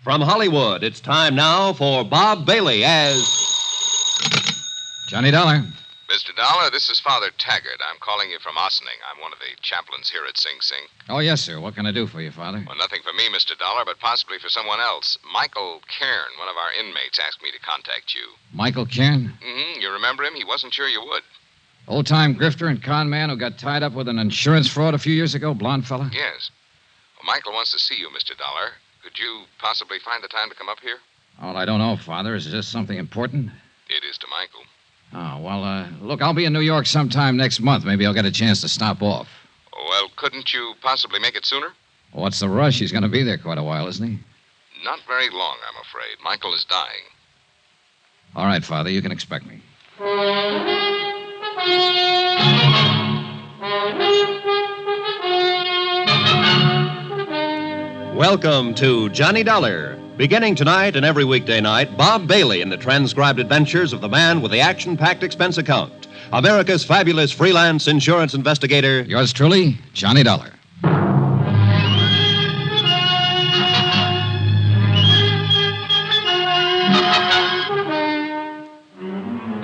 From Hollywood, it's time now for Bob Bailey as Johnny Dollar. Mr. Dollar, this is Father Taggart. I'm calling you from Ossining. I'm one of the chaplains here at Sing Sing. Oh, yes, sir. What can I do for you, Father? Well, nothing for me, Mr. Dollar, but possibly for someone else. Michael Cairn, one of our inmates, asked me to contact you. Michael Cairn? Mm-hmm. You remember him? He wasn't sure you would. Old-time grifter and con man who got tied up with an insurance fraud a few years ago, blonde fella? Yes. Well, Michael wants to see you, Mr. Dollar. Could you possibly find the time to come up here? Oh, I don't know, Father. Is this something important? It is to Michael. Oh, well, look, I'll be in New York sometime next month. Maybe I'll get a chance to stop off. Well, couldn't you possibly make it sooner? What's the rush? He's going to be there quite a while, isn't he? Not very long, I'm afraid. Michael is dying. All right, Father, you can expect me. Welcome to Johnny Dollar. Beginning tonight and every weekday night, Bob Bailey in the transcribed adventures of the man with the action-packed expense account. America's fabulous freelance insurance investigator. Yours truly, Johnny Dollar.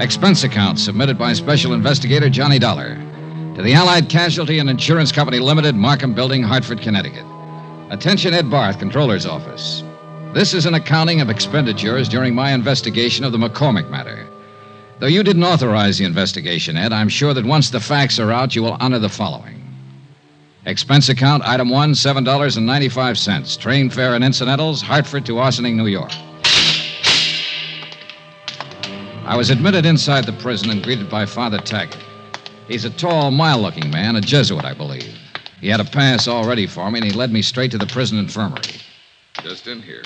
Expense account submitted by Special Investigator Johnny Dollar to the Allied Casualty and Insurance Company Limited, Markham Building, Hartford, Connecticut. Attention, Ed Barth, Controller's Office. This is an accounting of expenditures during my investigation of the McCormack matter. Though you didn't authorize the investigation, Ed, I'm sure that once the facts are out, you will honor the following. Expense account, item 1, $7.95. Train fare and incidentals, Hartford to Ossining, New York. I was admitted inside the prison and greeted by Father Taggart. He's a tall, mild-looking man, a Jesuit, I believe. He had a pass all ready for me, and he led me straight to the prison infirmary. Just in here.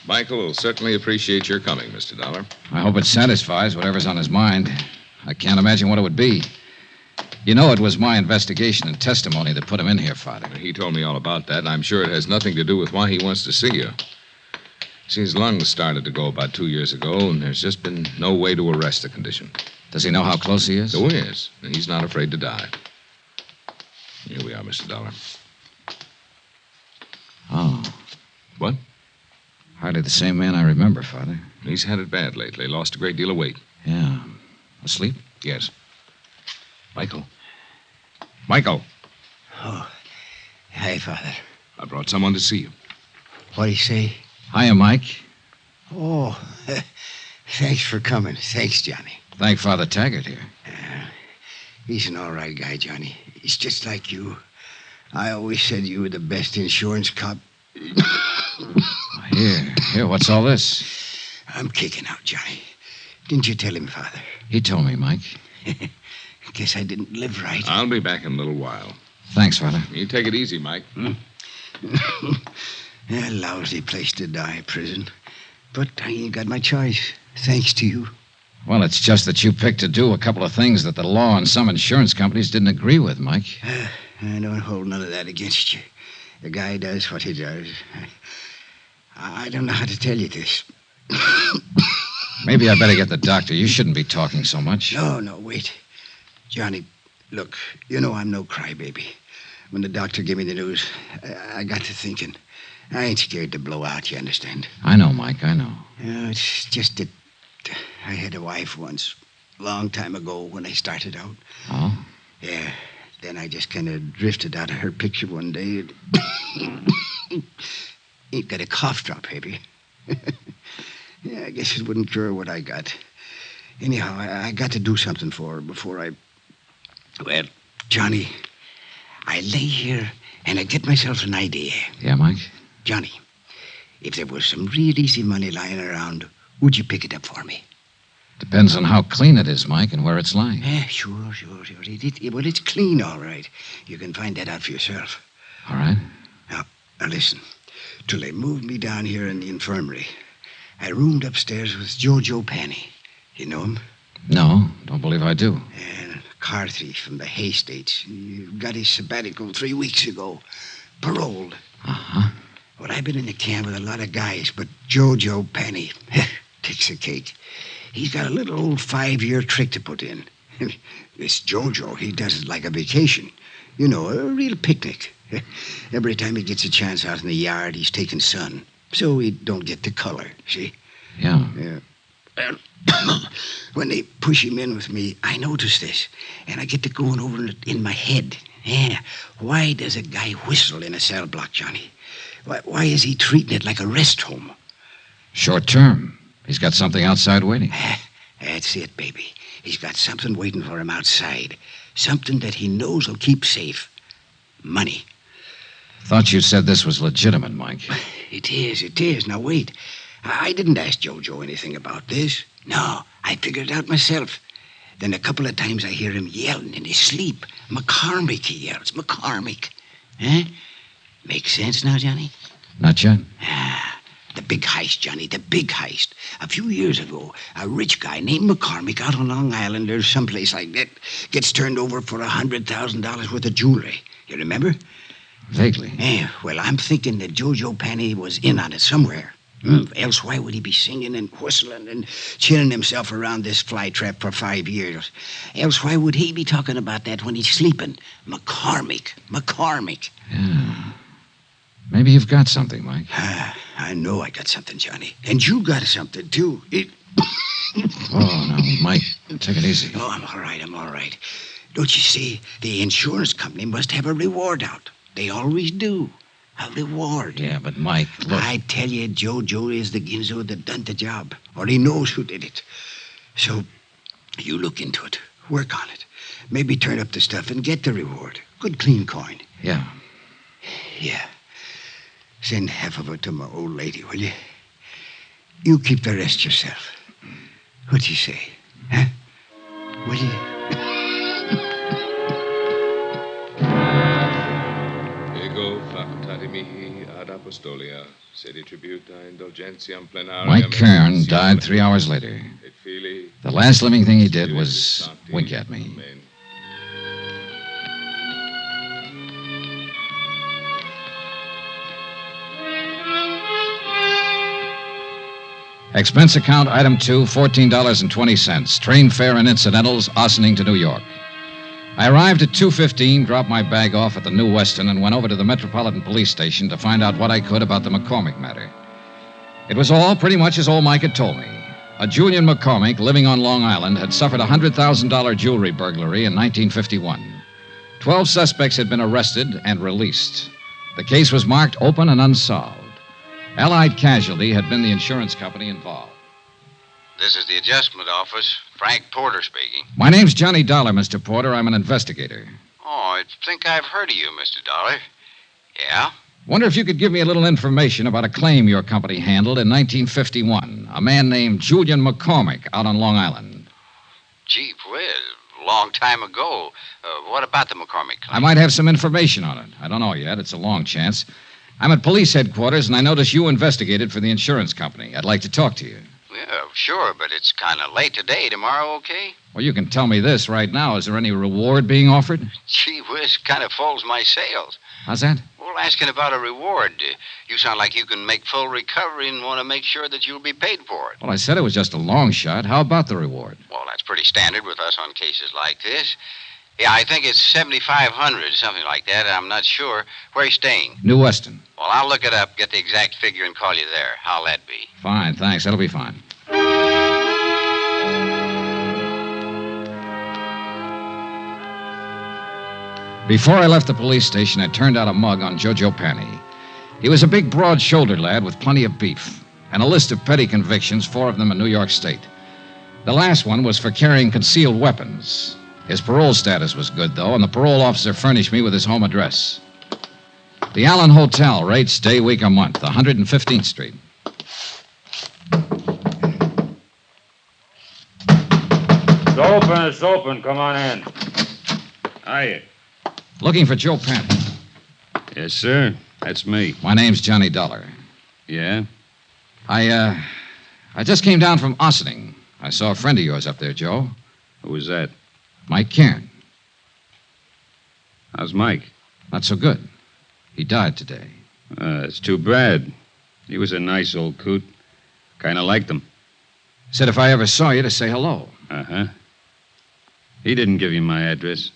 Michael will certainly appreciate your coming, Mr. Dollar. I hope it satisfies whatever's on his mind. I can't imagine what it would be. You know, it was my investigation and testimony that put him in here, Father. He told me all about that, and I'm sure it has nothing to do with why he wants to see you. See, his lungs started to go about 2 years ago, and there's just been no way to arrest the condition. Does he know how close he is? Oh, he is, and he's not afraid to die. Here we are, Mr. Dollar. Oh. What? Hardly the same man I remember, Father. He's had it bad lately. Lost a great deal of weight. Yeah. Asleep? Yes. Michael. Michael. Oh, hi, Father. I brought someone to see you. What'd he say? Hiya, Mike. Oh, thanks for coming. Thanks, Johnny. Thank Father Taggart here. He's an all right guy, Johnny. He's just like you. I always said you were the best insurance cop. Here, what's all this? I'm kicking out, Johnny. Didn't you tell him, Father? He told me, Mike. Guess I didn't live right. I'll be back in a little while. Thanks, Father. You take it easy, Mike. A lousy place to die, prison. But I ain't got my choice, thanks to you. Well, it's just that you picked to do a couple of things that the law and some insurance companies didn't agree with, Mike. I don't hold none of that against you. The guy does what he does. I don't know how to tell you this. Maybe I better get the doctor. You shouldn't be talking so much. No, wait. Johnny, look, you know I'm no crybaby. When the doctor gave me the news, I got to thinking. I ain't scared to blow out, you understand? I know, Mike, I know. It's just that I had a wife once, a long time ago when I started out. Oh? Yeah, then I just kind of drifted out of her picture one day. Ain't got a cough drop, baby. Yeah, I guess it wouldn't cure what I got. Anyhow, I got to do something for her before I... Well, Johnny, I lay here and I get myself an idea. Yeah, Mike? Johnny, if there was some real easy money lying around, would you pick it up for me? Depends on how clean it is, Mike, and where it's lying. Yeah, sure. Well, it's clean, all right. You can find that out for yourself. All right. Now listen. Till they moved me down here in the infirmary, I roomed upstairs with Jojo Penny. You know him? No, don't believe I do. And a car thief from the Hay States. He got his sabbatical 3 weeks ago. Paroled. Uh-huh. Well, I've been in the camp with a lot of guys, but Jojo Penny takes the cake. He's got a little old 5-year trick to put in. This Jojo, he does it like a vacation. You know, a real picnic. Every time he gets a chance out in the yard, he's taking sun. So he don't get the color, see? Yeah. Yeah. Well, when they push him in with me, I notice this. And I get to going over it in my head. Yeah. Why does a guy whistle in a cell block, Johnny? Why is he treating it like a rest home? Short term. He's got something outside waiting. That's it, baby. He's got something waiting for him outside. Something that he knows will keep safe. Money. Thought you said this was legitimate, Mike. It is. Now, wait. I didn't ask Jojo anything about this. No, I figured it out myself. Then a couple of times I hear him yelling in his sleep. McCormack, he yells. McCormack. Huh? Makes sense now, Johnny? Not yet. The big heist, Johnny, the big heist. A few years ago, a rich guy named McCormack out on Long Island or someplace like that gets turned over for $100,000 worth of jewelry. You remember? Vaguely. Yeah, well, I'm thinking that Jojo Penny was in on it somewhere. Else why would he be singing and whistling and chilling himself around this flytrap for 5 years? Else why would he be talking about that when he's sleeping? McCormack. Yeah. Maybe you've got something, Mike. I know I got something, Johnny. And you got something, too. Oh, now, Mike, take it easy. Oh, I'm all right. Don't you see? The insurance company must have a reward out. They always do. A reward. Yeah, but Mike, look. I tell you, Jojo is the Ginzo that done the job. Or he knows who did it. So, you look into it. Work on it. Maybe turn up the stuff and get the reward. Good clean coin. Yeah. Yeah. Send half of it to my old lady, will you? You keep the rest yourself. What'd you say? Huh? Will you? Ego facultati mihi ad apostolia, sedi tributa indulgentiam plenariam. Mike Kern died 3 hours later. Et Filii, The last living thing he did was wink at me. Amen. Expense account item 2, $14.20. Train fare and incidentals, Ossining to New York. I arrived at 2:15, dropped my bag off at the New Weston, and went over to the Metropolitan Police Station to find out what I could about the McCormack matter. It was all pretty much as old Mike had told me. A Julian McCormack living on Long Island had suffered a $100,000 jewelry burglary in 1951. 12 suspects had been arrested and released. The case was marked open and unsolved. Allied Casualty had been the insurance company involved. This is the adjustment office. Frank Porter speaking. My name's Johnny Dollar, Mr. Porter. I'm an investigator. Oh, I think I've heard of you, Mr. Dollar. Yeah? Wonder if you could give me a little information about a claim your company handled in 1951. A man named Julian McCormack out on Long Island. Gee whiz, long time ago. What about the McCormack claim? I might have some information on it. I don't know yet. It's a long chance. I'm at police headquarters, and I notice you investigated for the insurance company. I'd like to talk to you. Yeah, sure, but it's kind of late today. Tomorrow, okay? Well, you can tell me this right now. Is there any reward being offered? Gee whiz, kind of folds my sails. How's that? Well, asking about a reward. You sound like you can make full recovery and want to make sure that you'll be paid for it. Well, I said it was just a long shot. How about the reward? Well, that's pretty standard with us on cases like this. Yeah, I think it's 7,500, something like that. I'm not sure. Where are you staying? New Weston. Well, I'll look it up, get the exact figure, and call you there. How'll that be? Fine, thanks. That'll be fine. Before I left the police station, I turned out a mug on Jojo Penny. He was a big, broad-shouldered lad with plenty of beef, and a list of petty convictions, 4 of them in New York State. The last one was for carrying concealed weapons. His parole status was good, though, and the parole officer furnished me with his home address. The Allen Hotel, rates day, week, a month, 115th Street. It's open. Come on in. Hiya. Looking for Joe Penny. Yes, sir. That's me. My name's Johnny Dollar. Yeah? I just came down from Ossining. I saw a friend of yours up there, Joe. Who was that? Mike Cairn. How's Mike? Not so good. He died today. It's too bad. He was a nice old coot. Kind of liked him. Said if I ever saw you to say hello. Uh-huh. He didn't give you my address.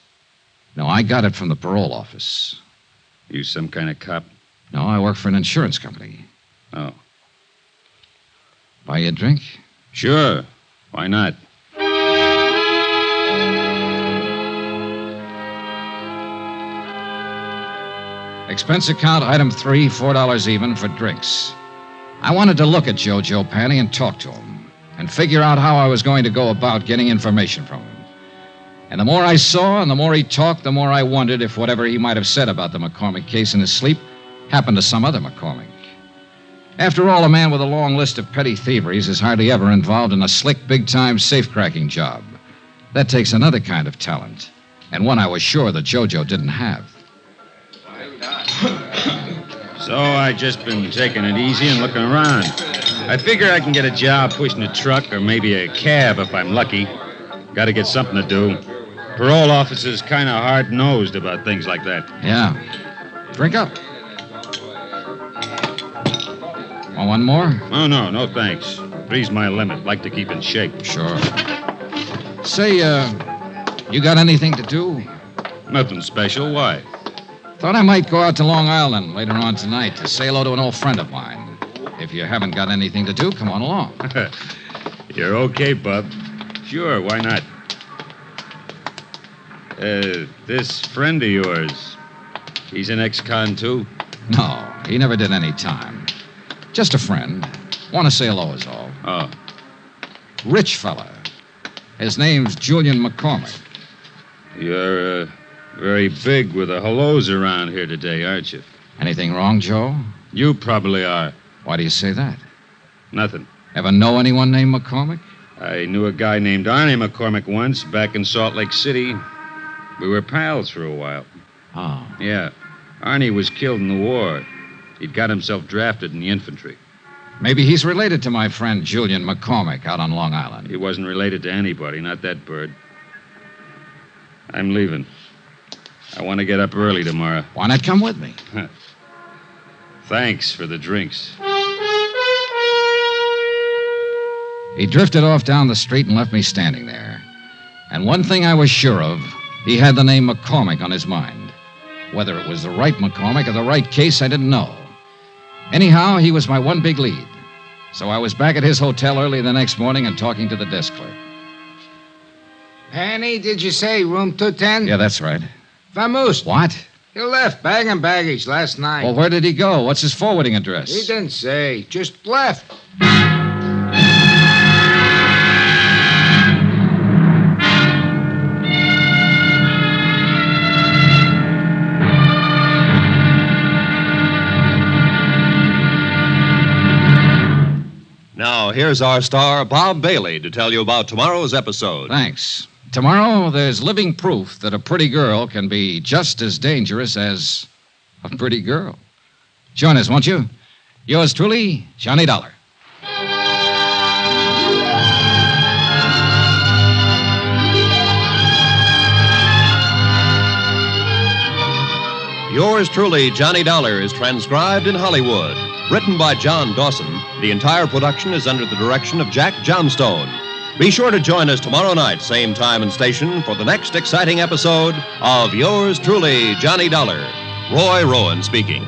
No, I got it from the parole office. You some kind of cop? No, I work for an insurance company. Oh. Buy you a drink? Sure. Why not? Expense account, item 3, $4 even for drinks. I wanted to look at Jojo Panny and talk to him and figure out how I was going to go about getting information from him. And the more I saw and the more he talked, the more I wondered if whatever he might have said about the McCormack case in his sleep happened to some other McCormack. After all, a man with a long list of petty thieveries is hardly ever involved in a slick, big-time safe-cracking job. That takes another kind of talent, and one I was sure that Jojo didn't have. So I just been taking it easy and looking around. I figure I can get a job pushing a truck or maybe a cab if I'm lucky. Got to get something to do. Parole officers kind of hard-nosed about things like that. Yeah. Drink up. Want one more? Oh, no thanks. Three's my limit. Like to keep in shape. Sure. Say, you got anything to do? Nothing special. Why? Thought I might go out to Long Island later on tonight to say hello to an old friend of mine. If you haven't got anything to do, come on along. You're okay, Bub. Sure, why not? This friend of yours, he's an ex-con, too? No, he never did any time. Just a friend. Want to say hello is all. Oh. Rich fella. His name's Julian McCormack. You're, very big with the hellos around here today, aren't you? Anything wrong, Joe? You probably are. Why do you say that? Nothing. Ever know anyone named McCormack? I knew a guy named Arnie McCormack once back in Salt Lake City. We were pals for a while. Oh. Yeah. Arnie was killed in the war. He'd got himself drafted in the infantry. Maybe he's related to my friend Julian McCormack out on Long Island. He wasn't related to anybody, not that bird. I'm leaving. I want to get up early tomorrow. Why not come with me? Thanks for the drinks. He drifted off down the street and left me standing there. And one thing I was sure of, he had the name McCormack on his mind. Whether it was the right McCormack or the right case, I didn't know. Anyhow, he was my one big lead. So I was back at his hotel early the next morning and talking to the desk clerk. Penny, did you say room 210? Yeah, that's right. Vamoose. What? He left bag and baggage last night. Well, where did he go? What's his forwarding address? He didn't say. Just left. Now, here's our star, Bob Bailey, to tell you about tomorrow's episode. Thanks. Tomorrow, there's living proof that a pretty girl can be just as dangerous as a pretty girl. Join us, won't you? Yours truly, Johnny Dollar. Yours truly, Johnny Dollar, is transcribed in Hollywood. Written by John Dawson, the entire production is under the direction of Jack Johnstone. Be sure to join us tomorrow night, same time and station, for the next exciting episode of Yours truly, Johnny Dollar. Roy Rowan speaking.